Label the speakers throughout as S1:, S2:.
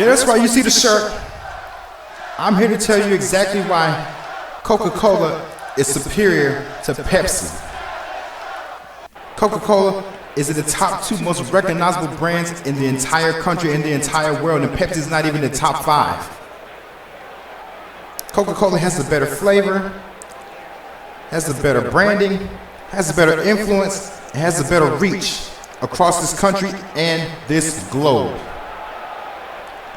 S1: Yeah, that's right. You see the shirt. I'm here to tell you exactly why Coca-Cola is superior to Pepsi. Coca-Cola is in the top 2 most recognizable brands in the entire country, in the entire world, and Pepsi is not even in the top 5. Coca-Cola has a better flavor, has a better branding, has a better influence, and has a better reach across this country and this globe.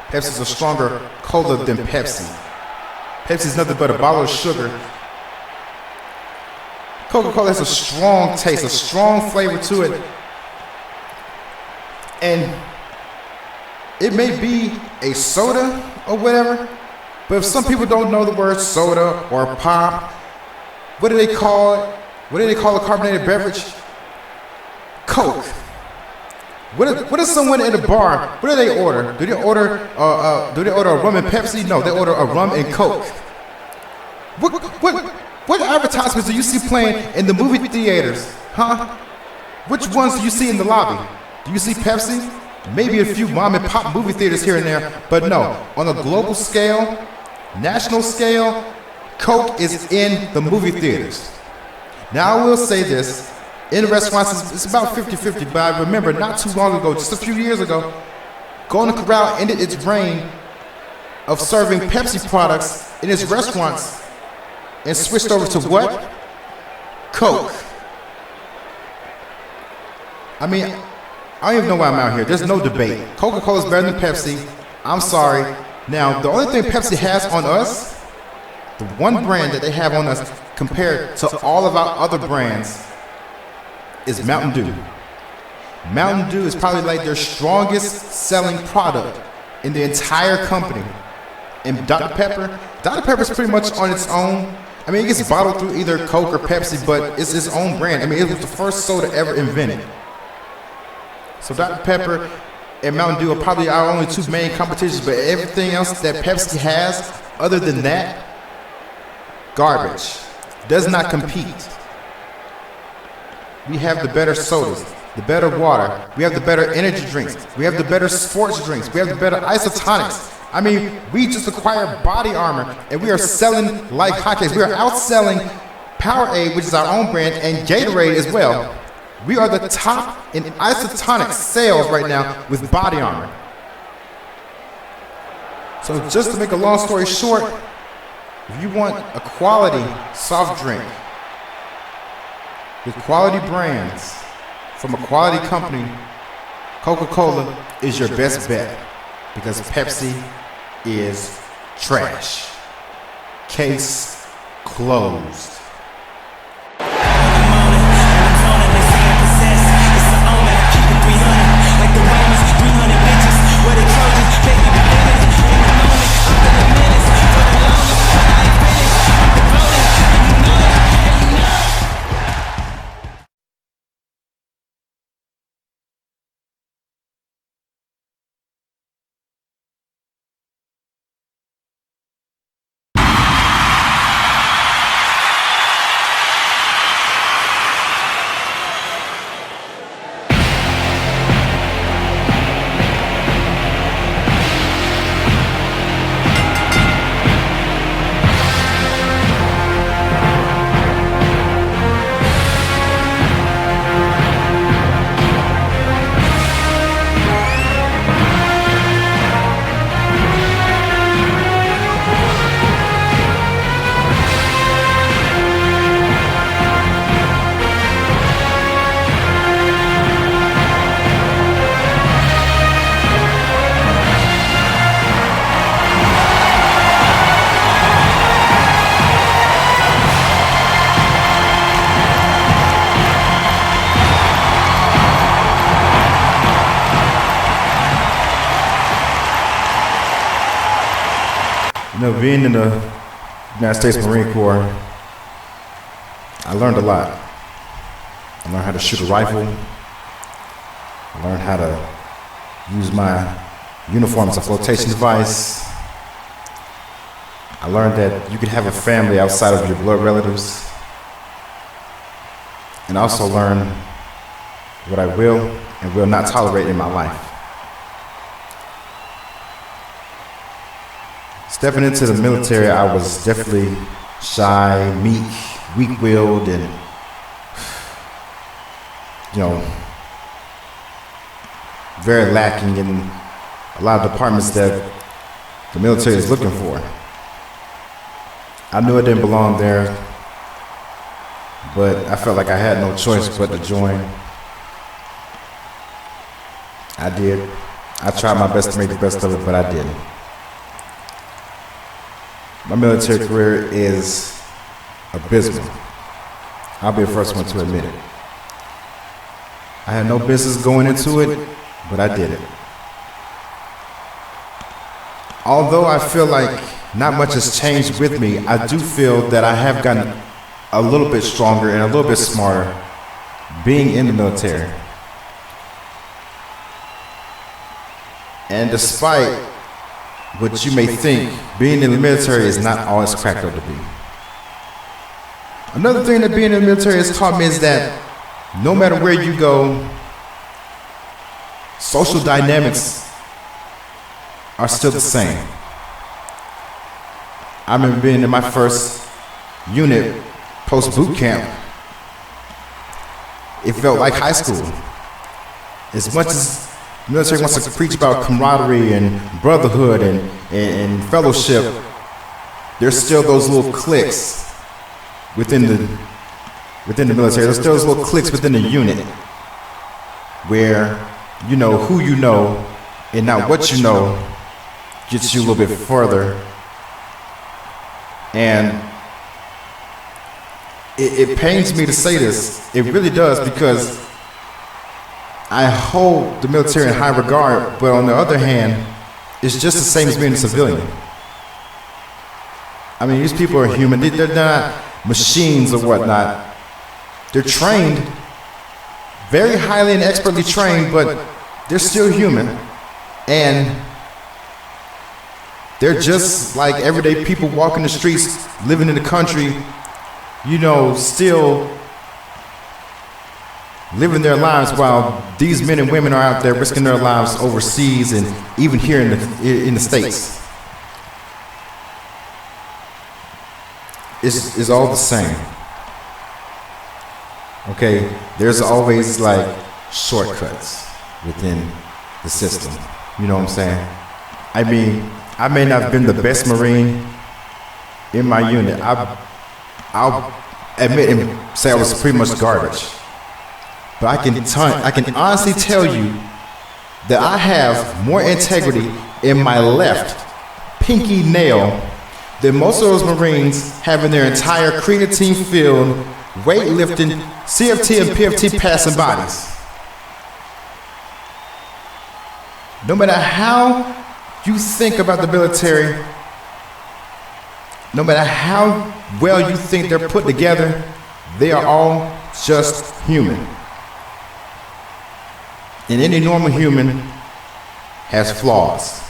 S1: Pepsi is a stronger cola than Pepsi. Pepsi is nothing but a bottle of sugar. Coca-Cola has a strong taste, a strong flavor to it. And it may be a soda or whatever, but if some people don't know the word soda or pop, what do they call it? What do they call a carbonated beverage? Coke. What is someone in a bar? What do they order? Do they order a rum and Pepsi? No, they order a rum and Coke. What advertisements do you see playing in the movie theaters? Huh? Which ones do you see in the lobby? Do you see Pepsi? Maybe a few mom and pop movie theaters here and there, but no. On a global scale, national scale, Coke is in the movie theaters. Now I will say this. In restaurants, it's about 50-50, but I remember not too long ago, just a few years ago, Golden Corral ended its reign of serving Pepsi products in its restaurants and switched over to what? Coke. I mean, I don't even know why I'm out here. There's no debate. Coca-Cola is better than Pepsi. I'm sorry. Now, the only thing Pepsi has on us, the one brand that they have on us compared to all of our other brands, is Mountain Dew. Mountain Dew is probably like their strongest selling product in the entire company. And Dr. Pepper is pretty much on its own. I mean, it gets bottled through either Coke or Pepsi, but it's its own brand. I mean, it was the first soda ever invented. So Dr. Pepper and Mountain Dew are probably our only 2 main competitions, but everything else that Pepsi has, other than that, garbage. Does not compete. We have the better sodas, the better water, we have the better energy drinks, we have the better sports drinks, we have the better isotonics. I mean, we just acquired Body Armor, and we are selling like hotcakes. We are outselling Powerade, which is our own brand, and Gatorade as well. We are the top in isotonic sales right now with Body Armor. So just to make a long story short, if you want a quality soft drink with quality brands from a quality company, Coca-Cola is your best bet because Pepsi is trash. Case closed. You know, being in the United States Marine Corps, I learned a lot. I learned how to shoot a rifle. I learned how to use my uniform as a flotation device. I learned that you could have a family outside of your blood relatives. And I also learned what I will and will not tolerate in my life. Stepping into the military, I was definitely shy, meek, weak-willed, and, you know, very lacking in a lot of departments that the military is looking for. I knew I didn't belong there, but I felt like I had no choice but to join. I did. I tried my best to make the best of it, but I didn't. My military career is abysmal. I'll be the first one to admit it. I had no business going into it, but I did it. Although I feel like not much has changed with me, I do feel that I have gotten a little bit stronger and a little bit smarter being in the military. And despite what you may think, being in the military is not all it's cracked up to be. Another thing that being in the military has taught me is that no matter where you go, social dynamics are still the same. I remember being in my first unit post boot camp. It felt like high school. As much as the military wants to preach about camaraderie and brotherhood and fellowship, there's still those little cliques within the military. There's still those little cliques within the unit where you know who you know and not what you know gets you a little bit further. And it pains me to say this. It really does, because I hold the military in high regard, but on the other hand, it's just the same as being a civilian. I mean, these people are human. They're not machines or whatnot. They're trained, very highly and expertly trained, but they're still human. And they're just like everyday people walking the streets, living in the country, you know, still living their lives while these men and women are out there risking their lives overseas and even here in the States. It's all the same. Okay, there's always like shortcuts within the system. You know what I'm saying? I mean, I may not have been the best Marine in my unit. I'll admit and say I was pretty much garbage. But I can honestly tell you that I have more integrity in my left pinky nail than most of those Marines have in their entire creatine-filled, weightlifting, CFT and PFT passing bodies. No matter how you think about the military, no matter how well you think they're put together, they are all just human. And any normal human has flaws.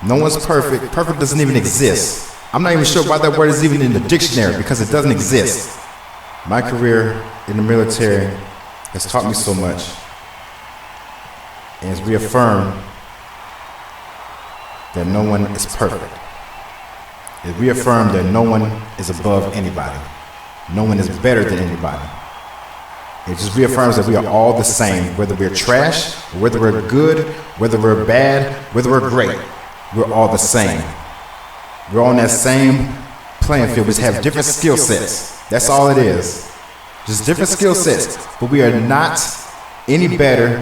S1: No one's perfect. Perfect doesn't even exist. I'm not even sure why that word is even in the dictionary, because it doesn't exist. My career in the military has taught me so much. And it's reaffirmed that no one is perfect. It reaffirmed that no one is above anybody. No one is better than anybody. It just reaffirms that we are all the same, whether we're trash, or whether we're good, whether we're bad, whether we're great. We're all the same. We're on that same playing field. We just have different skill sets. That's all it is. Just different skill sets. But we are not any better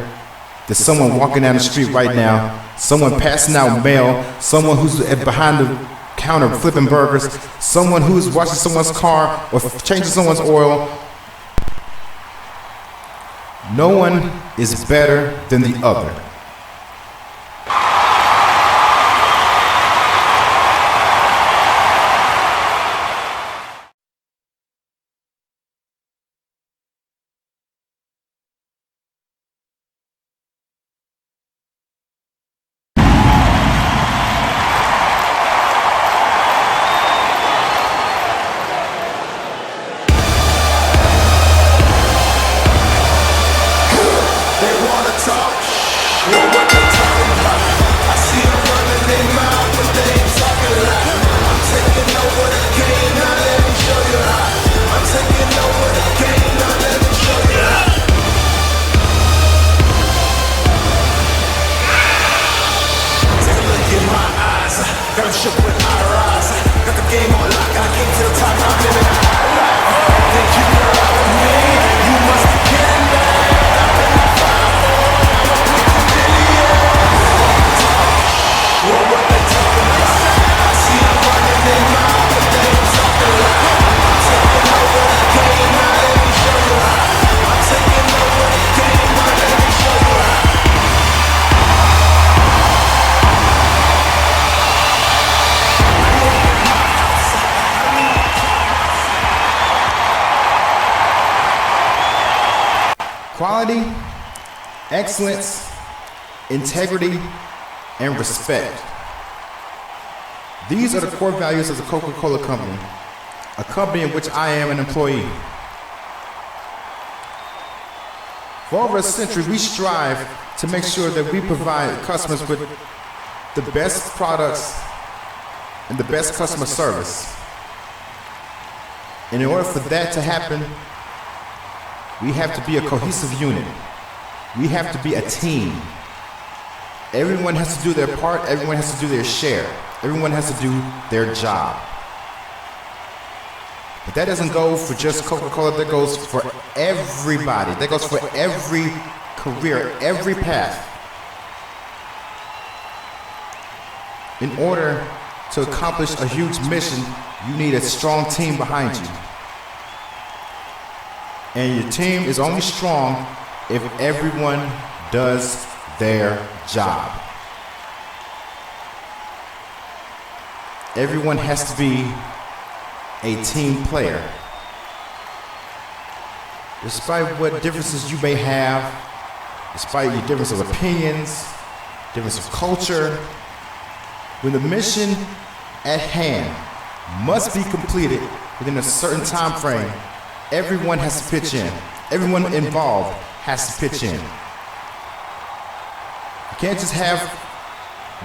S1: than someone walking down the street right now, someone passing out mail, someone who's behind the counter flipping burgers, someone who's washing someone's car or changing someone's oil. No one is better than the other. Quality, excellence, integrity, and respect. These are the core values of the Coca-Cola Company, a company in which I am an employee. For over a century, we strive to make sure that we provide customers with the best products and the best customer service. And in order for that to happen, we have to be a cohesive unit. We have to be a team. Everyone has to do their part, everyone has to do their share. Everyone has to do their job. But that doesn't go for just Coca-Cola, that goes for everybody. That goes for every career, every path. In order to accomplish a huge mission, you need a strong team behind you. And your team is only strong if everyone does their job. Everyone has to be a team player. Despite what differences you may have, despite your difference of opinions, difference of culture, when the mission at hand must be completed within a certain time frame, everyone has to pitch in. Everyone involved has to pitch in. You can't just have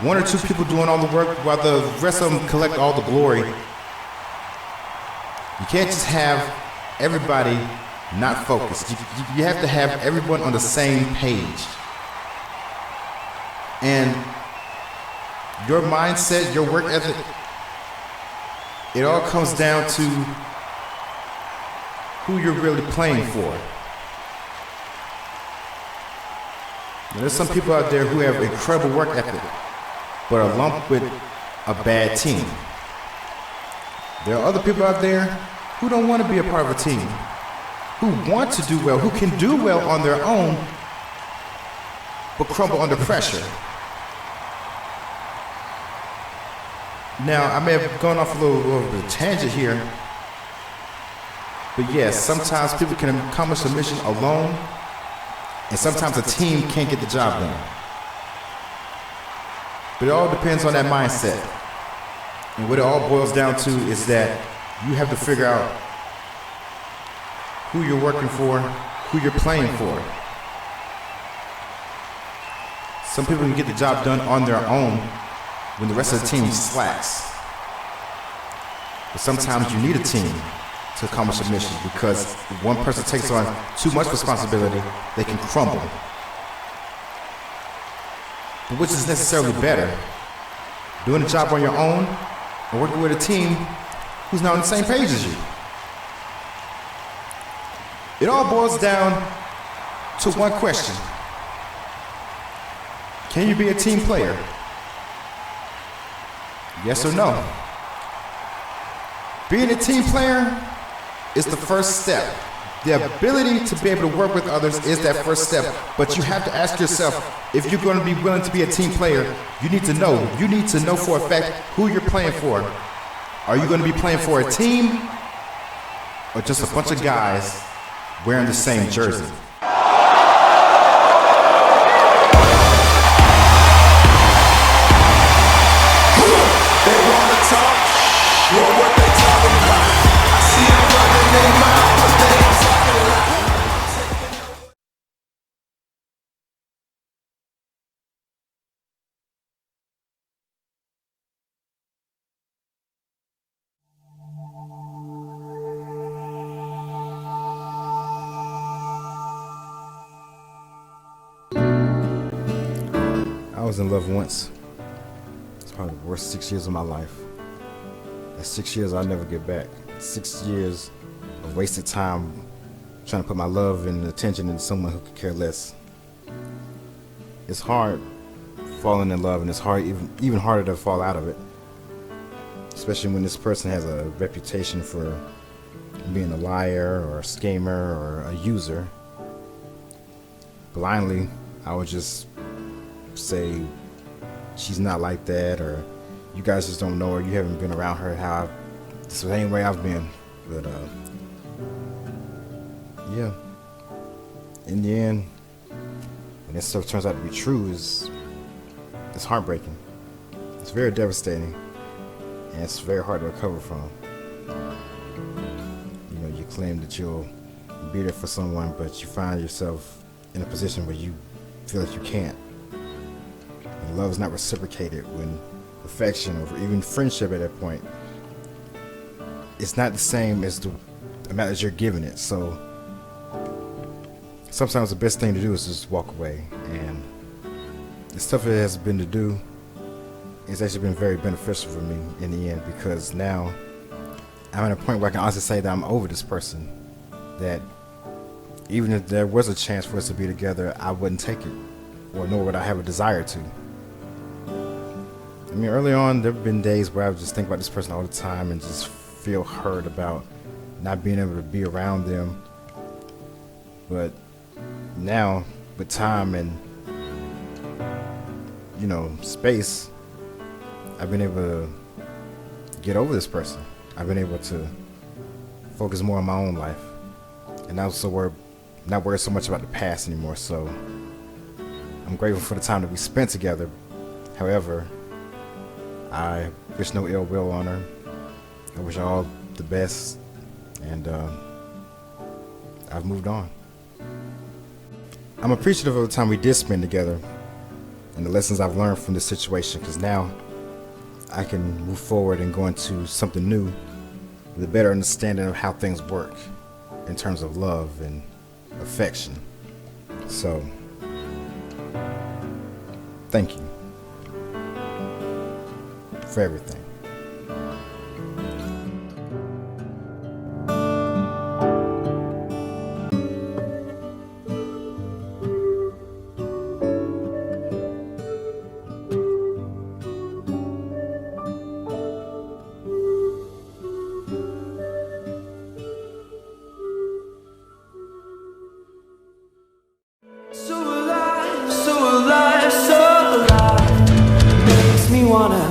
S1: one or two people doing all the work while the rest of them collect all the glory. You can't just have everybody not focused. You have to have everyone on the same page. And your mindset, your work ethic, it all comes down to who you're really playing for. Now, there's some people out there who have incredible work ethic, but are lumped with a bad team. There are other people out there who don't want to be a part of a team, who want to do well, who can do well on their own, but crumble under pressure. Now, I may have gone off a little bit of a tangent here, but yes, sometimes people can accomplish a mission alone, and sometimes a team can't get the job done. But it all depends on that mindset. And what it all boils down to is that you have to figure out who you're working for, who you're playing for. Some people can get the job done on their own when the rest of the team slacks. But sometimes you need a team to accomplish a mission, because if one person takes on too much responsibility, they can crumble. But which is necessarily better? Doing the job on your own or working with a team who's not on the same page as you? It all boils down to one question. Can you be a team player? Yes or no? Being a team player is the first step. The ability to be able to work with others is that first step. But you have to ask yourself, if you're going to be willing to be a team player, you need to know for a fact who you're playing for. Are you going to be playing for a team or just a bunch of guys wearing the same jersey?
S2: They wanna talk, well, what they talking about? I see them running their mouth, but they ain't talking loud.
S1: I was in love once. It's probably the worst 6 years of my life. That's 6 years I'll never get back. 6 years of wasted time trying to put my love and attention into someone who could care less. It's hard falling in love, and it's hard, even harder to fall out of it. Especially when this person has a reputation for being a liar or a schemer or a user. Blindly, I would just say she's not like that, or you guys just don't know her, you haven't been around her how this is the same way I've been. But yeah, in the end, when this stuff turns out to be true, it's heartbreaking. It's very devastating, and it's very hard to recover from. You know, you claim that you'll be there for someone, but you find yourself in a position where you feel like you can't. And love is not reciprocated when affection or even friendship at that point, it's not the same as the amount that you're giving it. So sometimes the best thing to do is just walk away. And as tough as it has been to do, it's actually been very beneficial for me in the end, because now I'm at a point where I can honestly say that I'm over this person. That even if there was a chance for us to be together, I wouldn't take it, or nor would I have a desire to. I mean, early on, there have been days where I would just think about this person all the time and just feel hurt about not being able to be around them. But now, with time and, you know, space, I've been able to get over this person. I've been able to focus more on my own life, and also not worried so much about the past anymore. So I'm grateful for the time that we spent together. However, I wish no ill will on her. I wish her all the best, and I've moved on. I'm appreciative of the time we did spend together and the lessons I've learned from this situation, because now I can move forward and go into something new with a better understanding of how things work in terms of love and affection. So, thank you for everything.
S2: So alive, makes me wanna